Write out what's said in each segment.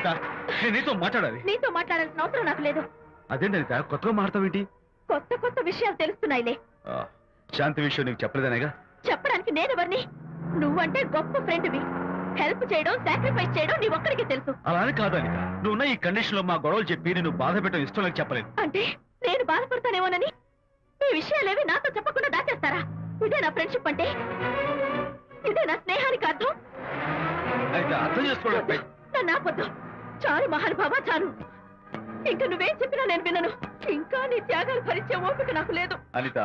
అనిత, నేను నీతో మాట్లాడాలి. నీతో మాట్లాడాల్సిన అవసరం నాకు లేదు. అదేంటి అనిత, కొత్తగా మాట్లాడతావేంటి? కొత్త కొత్త విషయాలు తెలుస్తున్నాయిలే. శాంతి విషయం నీకు చెప్పలేదనేగా? చెప్పడానికి నేనెవరిని? నువ్వంటే గొప్ప ఫ్రెండ్వి. హెల్ప్ చేయడం, సాక్రిఫైస్ చేయడం నీ ఒక్కడికి తెలుసు. అలానే కాదు అనిత, నువ్వున్న ఈ కండిషన్ లో మా గొడవలు చెప్పి నేను బాధ పెట్టడం ఇష్టం లేక చెప్పలేదు. అంటే నేను బాధపడతానేమోనని ఈ విషయాలేవి నాతో చెప్పకుండా దాచేస్తారా? ఇదే నా ఫ్రెండ్షిప్ అంటే? ఇదే నా స్నేహానికి అర్థం? అర్థం చేసుకోవడం నన్ను ఆపొద్దు. చాలు మహానుభావ, చాలు. ఇంకా నువ్వేం చెప్పినా నేను వినను. ఇంకా నీ త్యాగాలు భరించే ఓపిక నాకు లేదు అనిత.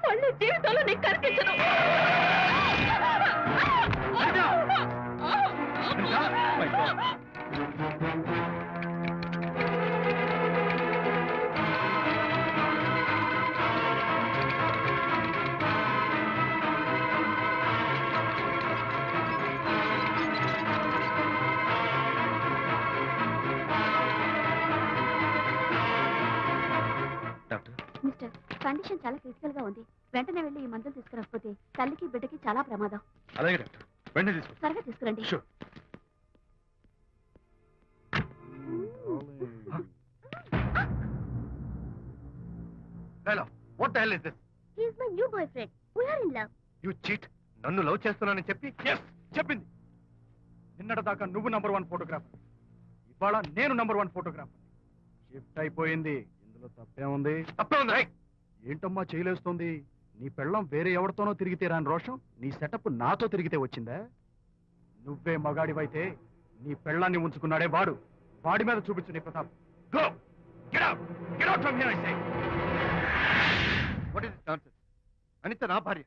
మళ్ళీ జీవితంలో నీకు కనిపించను. మిస్టర్, కండిషన్ చాలా క్రిటికల్ గా ఉంది. వెంటనే వెళ్ళి ఈ మందులు తీసుకురాకపోతే తల్లికి బిడ్డకి చాలా ప్రమాదం. అలాగే డాక్టర్, వెంటనే తీసుకు. త్వరగా తీసుకురండి. Hello, what the hell is this? He is my new boyfriend. We are in love. You cheat. నన్ను లవ్ చేస్తున్నానని చెప్పి చెప్పింది. నిన్నటిదాకా నువ్వు నంబర్ 1 ఫోటోగ్రాఫర్, ఇవాళ నేను నంబర్ 1 ఫోటోగ్రాఫర్. షిఫ్ట్ అయిపోయింది. ఇందులో తప్పే ఉంది? తప్పే ఉంది. ఏంటమ్మా చేయలేస్తుంది? నీ పెళ్ళం వేరే ఎవరితోనో తిరిగితే రాని రోషం నీ సెటప్ నాతో తిరిగితే వచ్చిందా? నువ్వే మగాడివైతే నీ పెళ్ళాన్ని ఉంచుకున్నాడే వాడు, వాడి మీద చూపించు నీ Pratap. Go! Get out! Get out from here, I say! What is this nonsense? Anitha నా భార్య.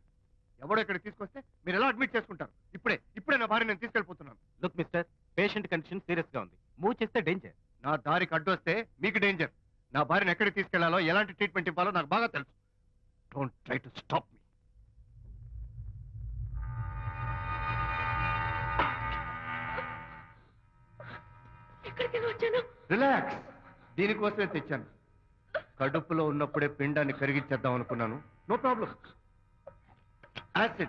ఎవడో ఇక్కడ తీసుకొస్తే మీరు ఎలా అడ్మిట్ చేసుకుంటారు? ఇప్పుడే నా భార్య నేను తీసుకెళ్ళిపోతున్నాను. Look mister, patient condition serious గా ఉంది. మూవ్ చేస్తే డేంజర్. నా దారికి అడ్డు వస్తే మీకు డేంజర్. నా భార్యను ఎక్కడికి తీసుకెళ్లాలో, ఎలాంటి ట్రీట్మెంట్ ఇవ్వాలో నాకు బాగా తెలుసు. Don't try to stop me. Relax. దీనికోసమే తెచ్చాను. కడుపులో ఉన్నప్పుడే పిండాన్ని కరిగించేద్దాం అనుకున్నాను. No problem. యాసిడ్